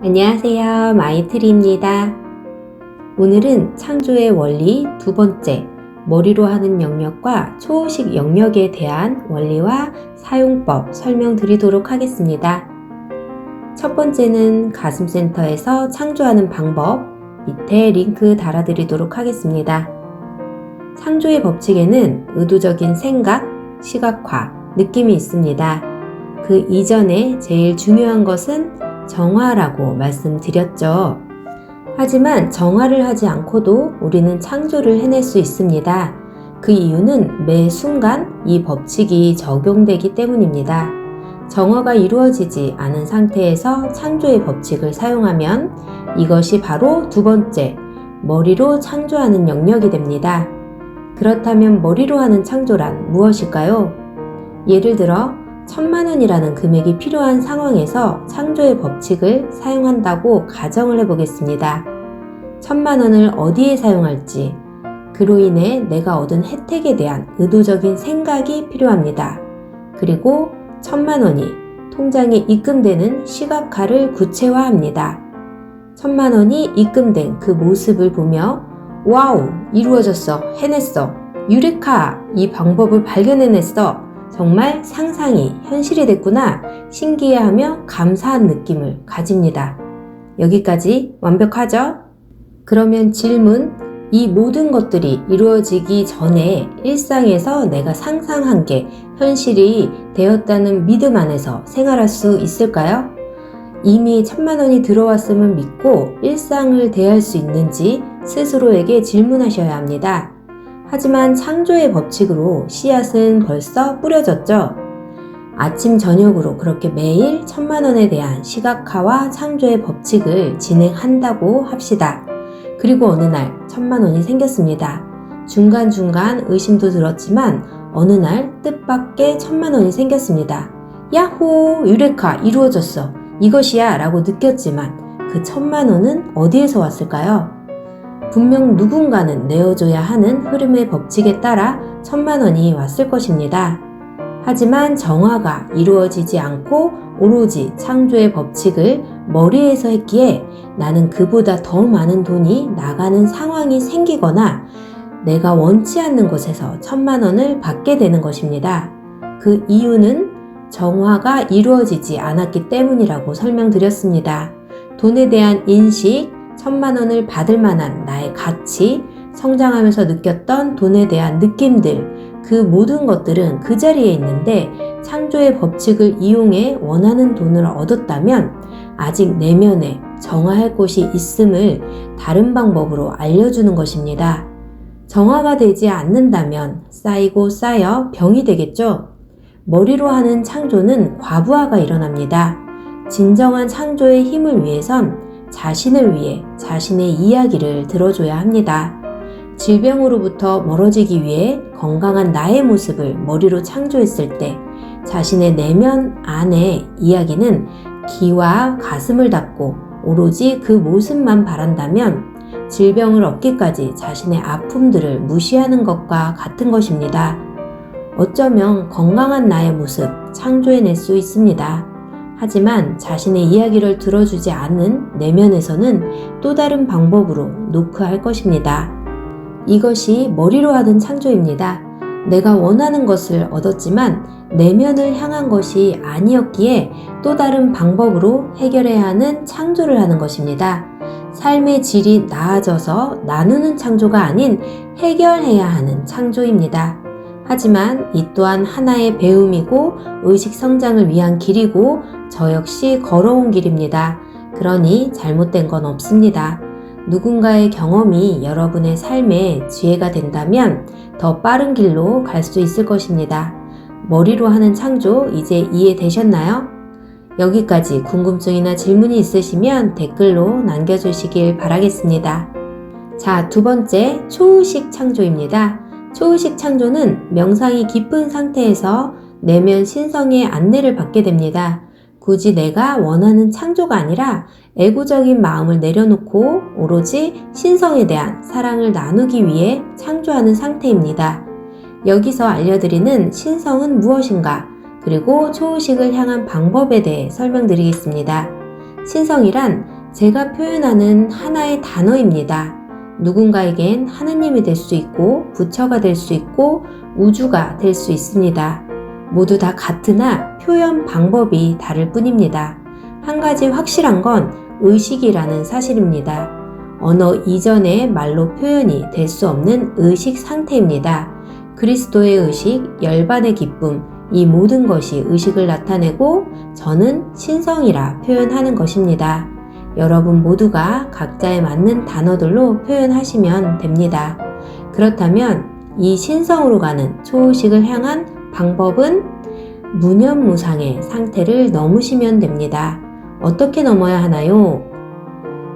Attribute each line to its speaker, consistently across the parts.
Speaker 1: 안녕하세요. 마이트리입니다. 오늘은 창조의 원리 두 번째, 머리로 하는 영역과 초의식 영역에 대한 원리와 사용법 설명드리도록 하겠습니다. 첫 번째는 가슴센터에서 창조하는 방법, 밑에 링크 달아드리도록 하겠습니다. 창조의 법칙에는 의도적인 생각, 시각화, 느낌이 있습니다. 그 이전에 제일 중요한 것은 정화라고 말씀드렸죠. 하지만 정화를 하지 않고도 우리는 창조를 해낼 수 있습니다. 그 이유는 매 순간 이 법칙이 적용되기 때문입니다. 정화가 이루어지지 않은 상태에서 창조의 법칙을 사용하면 이것이 바로 두 번째, 머리로 창조하는 영역이 됩니다. 그렇다면 머리로 하는 창조란 무엇일까요? 예를 들어 1000만원이라는 금액이 필요한 상황에서 창조의 법칙을 사용한다고 가정을 해보겠습니다. 1000만원을 어디에 사용할지, 그로 인해 내가 얻은 혜택에 대한 의도적인 생각이 필요합니다. 그리고 1000만원이 통장에 입금되는 시각화를 구체화합니다. 1000만원이 입금된 그 모습을 보며 와우, 이루어졌어, 해냈어, 유레카, 이 방법을 발견해냈어, 정말 상상이 현실이 됐구나 신기해하며 감사한 느낌을 가집니다. 여기까지 완벽하죠? 그러면 질문, 이 모든 것들이 이루어지기 전에 일상에서 내가 상상한 게 현실이 되었다는 믿음 안에서 생활할 수 있을까요? 이미 1000만원이 들어왔음을 믿고 일상을 대할 수 있는지 스스로에게 질문하셔야 합니다. 하지만 창조의 법칙으로 씨앗은 벌써 뿌려졌죠. 아침 저녁으로 그렇게 매일 1000만원에 대한 시각화와 창조의 법칙을 진행한다고 합시다. 그리고 어느 날 1000만원이 생겼습니다. 중간중간 의심도 들었지만 어느 날 뜻밖의 1000만원이 생겼습니다. 야호! 유레카! 이루어졌어! 이것이야! 라고 느꼈지만 그 1000만원은 어디에서 왔을까요? 분명 누군가는 내어줘야 하는 흐름의 법칙에 따라 1000만원이 왔을 것입니다. 하지만 정화가 이루어지지 않고 오로지 창조의 법칙을 머리에서 했기에 나는 그보다 더 많은 돈이 나가는 상황이 생기거나 내가 원치 않는 곳에서 1000만원을 받게 되는 것입니다. 그 이유는 정화가 이루어지지 않았기 때문이라고 설명드렸습니다. 돈에 대한 인식, 1000만원을 받을 만한 나의 가치, 성장하면서 느꼈던 돈에 대한 느낌들, 그 모든 것들은 그 자리에 있는데 창조의 법칙을 이용해 원하는 돈을 얻었다면 아직 내면에 정화할 곳이 있음을 다른 방법으로 알려주는 것입니다. 정화가 되지 않는다면 쌓이고 쌓여 병이 되겠죠? 머리로 하는 창조는 과부하가 일어납니다. 진정한 창조의 힘을 위해선 자신을 위해 자신의 이야기를 들어줘야 합니다. 질병으로부터 멀어지기 위해 건강한 나의 모습을 머리로 창조했을 때 자신의 내면 안의 이야기는 귀와 가슴을 닫고 오로지 그 모습만 바란다면 질병을 얻기까지 자신의 아픔들을 무시하는 것과 같은 것입니다. 어쩌면 건강한 나의 모습 창조해낼 수 있습니다. 하지만 자신의 이야기를 들어주지 않는 내면에서는 또 다른 방법으로 노크할 것입니다. 이것이 머리로 하는 창조입니다. 내가 원하는 것을 얻었지만 내면을 향한 것이 아니었기에 또 다른 방법으로 해결해야 하는 창조를 하는 것입니다. 삶의 질이 나아져서 나누는 창조가 아닌 해결해야 하는 창조입니다. 하지만 이 또한 하나의 배움이고 의식 성장을 위한 길이고 저 역시 걸어온 길입니다. 그러니 잘못된 건 없습니다. 누군가의 경험이 여러분의 삶에 지혜가 된다면 더 빠른 길로 갈 수 있을 것입니다. 머리로 하는 창조 이제 이해되셨나요? 여기까지 궁금증이나 질문이 있으시면 댓글로 남겨주시길 바라겠습니다. 자, 두 번째 초의식 창조입니다. 초의식 창조는 명상이 깊은 상태에서 내면 신성의 안내를 받게 됩니다. 굳이 내가 원하는 창조가 아니라 에고적인 마음을 내려놓고 오로지 신성에 대한 사랑을 나누기 위해 창조하는 상태입니다. 여기서 알려드리는 신성은 무엇인가, 그리고 초의식을 향한 방법에 대해 설명드리겠습니다. 신성이란 제가 표현하는 하나의 단어입니다. 누군가에겐 하느님이 될 수 있고 부처가 될 수 있고 우주가 될 수 있습니다. 모두 다 같으나 표현 방법이 다를 뿐입니다. 한 가지 확실한 건 의식이라는 사실입니다. 언어 이전의 말로 표현이 될 수 없는 의식 상태입니다. 그리스도의 의식, 열반의 기쁨, 이 모든 것이 의식을 나타내고 저는 신성이라 표현하는 것입니다. 여러분 모두가 각자에 맞는 단어들로 표현하시면 됩니다. 그렇다면 이 신성으로 가는 초의식을 향한 방법은 무념무상의 상태를 넘으시면 됩니다. 어떻게 넘어야 하나요?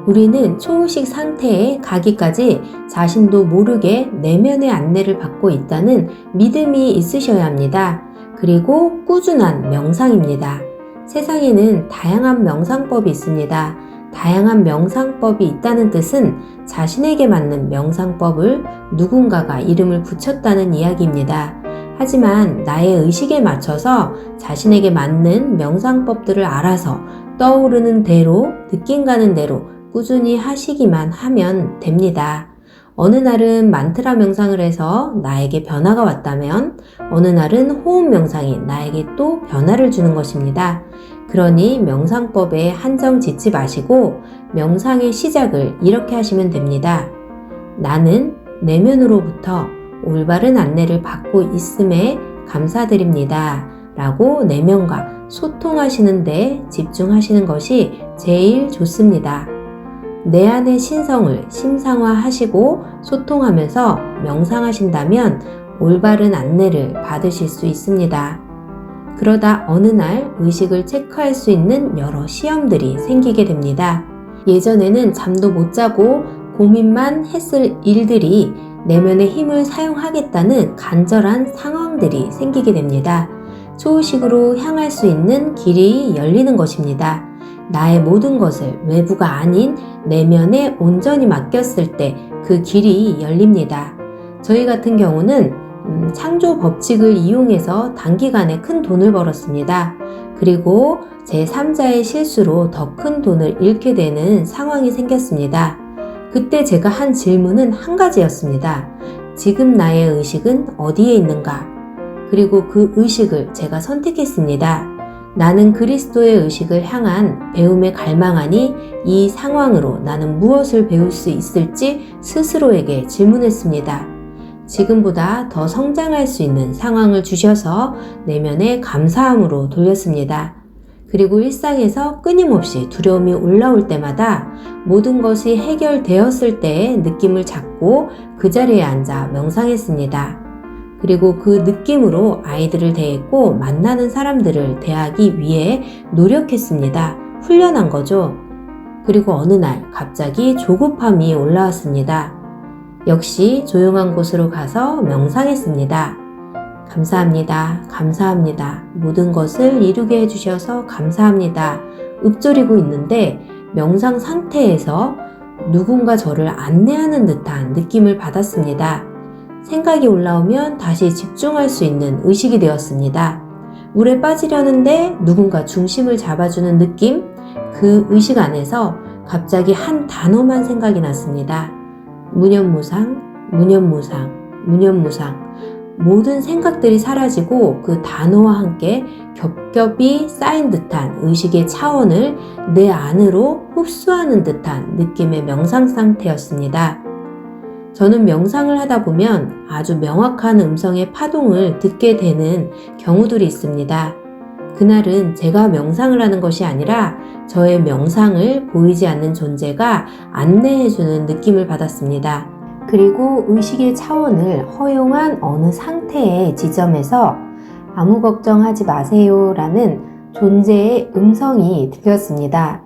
Speaker 1: 우리는 초의식 상태에 가기까지 자신도 모르게 내면의 안내를 받고 있다는 믿음이 있으셔야 합니다. 그리고 꾸준한 명상입니다. 세상에는 다양한 명상법이 있습니다. 다양한 명상법이 있다는 뜻은 자신에게 맞는 명상법을 누군가가 이름을 붙였다는 이야기입니다. 하지만 나의 의식에 맞춰서 자신에게 맞는 명상법들을 알아서 떠오르는 대로, 느낌 가는 대로 꾸준히 하시기만 하면 됩니다. 어느 날은 만트라 명상을 해서 나에게 변화가 왔다면 어느 날은 호흡 명상이 나에게 또 변화를 주는 것입니다. 그러니 명상법에 한정 짓지 마시고 명상의 시작을 이렇게 하시면 됩니다. 나는 내면으로부터 올바른 안내를 받고 있음에 감사드립니다. 라고 내면과 소통하시는 데 집중하시는 것이 제일 좋습니다. 내 안의 신성을 심상화하시고 소통하면서 명상하신다면 올바른 안내를 받으실 수 있습니다. 그러다 어느 날 의식을 체크할 수 있는 여러 시험들이 생기게 됩니다. 예전에는 잠도 못 자고 고민만 했을 일들이 내면의 힘을 사용하겠다는 간절한 상황들이 생기게 됩니다. 초의식으로 향할 수 있는 길이 열리는 것입니다. 나의 모든 것을 외부가 아닌 내면에 온전히 맡겼을 때 그 길이 열립니다. 저희 같은 경우는 창조 법칙을 이용해서 단기간에 큰 돈을 벌었습니다. 그리고 제3자의 실수로 더 큰 돈을 잃게 되는 상황이 생겼습니다. 그때 제가 한 질문은 한 가지였습니다. 지금 나의 의식은 어디에 있는가? 그리고 그 의식을 제가 선택했습니다. 나는 그리스도의 의식을 향한 배움에 갈망하니 이 상황으로 나는 무엇을 배울 수 있을지 스스로에게 질문했습니다. 지금보다 더 성장할 수 있는 상황을 주셔서 내면에 감사함으로 돌렸습니다. 그리고 일상에서 끊임없이 두려움이 올라올 때마다 모든 것이 해결되었을 때의 느낌을 잡고 그 자리에 앉아 명상했습니다. 그리고 그 느낌으로 아이들을 대했고 만나는 사람들을 대하기 위해 노력했습니다. 훈련한 거죠. 그리고 어느 날 갑자기 조급함이 올라왔습니다. 역시 조용한 곳으로 가서 명상했습니다. 감사합니다. 감사합니다. 모든 것을 이루게 해주셔서 감사합니다. 읊조리고 있는데 명상 상태에서 누군가 저를 안내하는 듯한 느낌을 받았습니다. 생각이 올라오면 다시 집중할 수 있는 의식이 되었습니다. 물에 빠지려는데 누군가 중심을 잡아주는 느낌? 그 의식 안에서 갑자기 한 단어만 생각이 났습니다. 무념무상, 무념무상, 무념무상. 모든 생각들이 사라지고 그 단어와 함께 겹겹이 쌓인 듯한 의식의 차원을 내 안으로 흡수하는 듯한 느낌의 명상 상태였습니다. 저는 명상을 하다 보면 아주 명확한 음성의 파동을 듣게 되는 경우들이 있습니다. 그날은 제가 명상을 하는 것이 아니라 저의 명상을 보이지 않는 존재가 안내해주는 느낌을 받았습니다. 그리고 의식의 차원을 허용한 어느 상태의 지점에서 아무 걱정하지 마세요 라는 존재의 음성이 들렸습니다.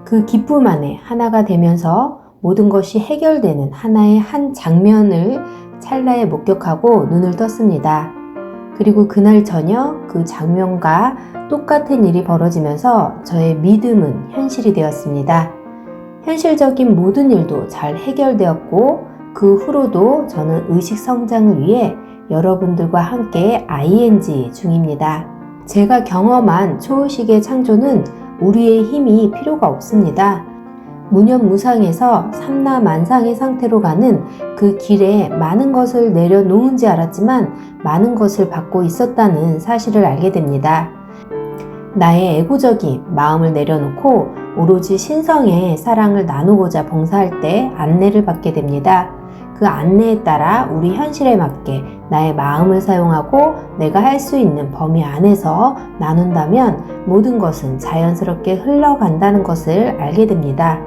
Speaker 1: 그 기쁨 안에 하나가 되면서 모든 것이 해결되는 하나의 한 장면을 찰나에 목격하고 눈을 떴습니다. 그리고 그날 저녁 그 장면과 똑같은 일이 벌어지면서 저의 믿음은 현실이 되었습니다. 현실적인 모든 일도 잘 해결되었고 그 후로도 저는 의식 성장을 위해 여러분들과 함께 ING 중입니다. 제가 경험한 초의식의 창조는 우리의 힘이 필요가 없습니다. 무념무상에서 삼라만상의 상태로 가는 그 길에 많은 것을 내려놓은지 알았지만 많은 것을 받고 있었다는 사실을 알게 됩니다. 나의 에고적인 마음을 내려놓고 오로지 신성의 사랑을 나누고자 봉사할 때 안내를 받게 됩니다. 그 안내에 따라 우리 현실에 맞게 나의 마음을 사용하고 내가 할 수 있는 범위 안에서 나눈다면 모든 것은 자연스럽게 흘러간다는 것을 알게 됩니다.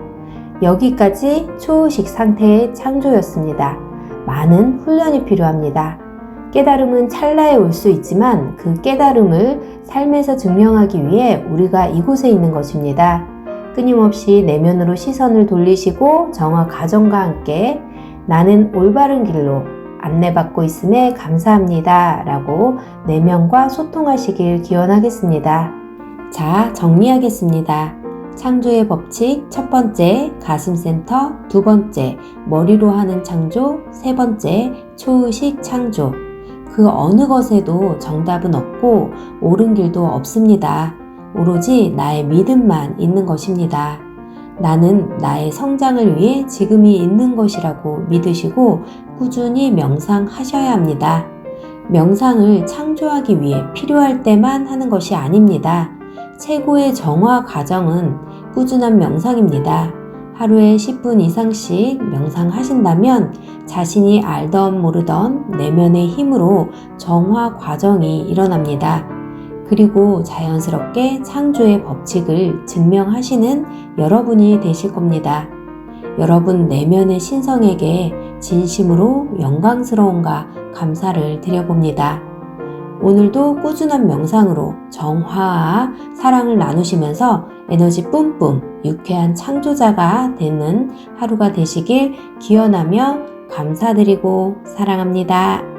Speaker 1: 여기까지 초의식 상태의 창조였습니다. 많은 훈련이 필요합니다. 깨달음은 찰나에 올 수 있지만 그 깨달음을 삶에서 증명하기 위해 우리가 이곳에 있는 것입니다. 끊임없이 내면으로 시선을 돌리시고 정화 과정과 함께 나는 올바른 길로 안내받고 있음에 감사합니다 라고 내면과 소통하시길 기원하겠습니다. 자, 정리하겠습니다. 창조의 법칙 첫 번째, 가슴센터 두 번째, 머리로 하는 창조 세 번째, 초의식 창조. 그 어느 것에도 정답은 없고 옳은 길도 없습니다. 오로지 나의 믿음만 있는 것입니다. 나는 나의 성장을 위해 지금이 있는 것이라고 믿으시고 꾸준히 명상하셔야 합니다. 명상을 창조하기 위해 필요할 때만 하는 것이 아닙니다. 최고의 정화 과정은 꾸준한 명상입니다. 하루에 10분 이상씩 명상하신다면 자신이 알던 모르던 내면의 힘으로 정화 과정이 일어납니다. 그리고 자연스럽게 창조의 법칙을 증명하시는 여러분이 되실 겁니다. 여러분 내면의 신성에게 진심으로 영광스러움과 감사를 드려봅니다. 오늘도 꾸준한 명상으로 정화와 사랑을 나누시면서 에너지 뿜뿜 유쾌한 창조자가 되는 하루가 되시길 기원하며 감사드리고 사랑합니다.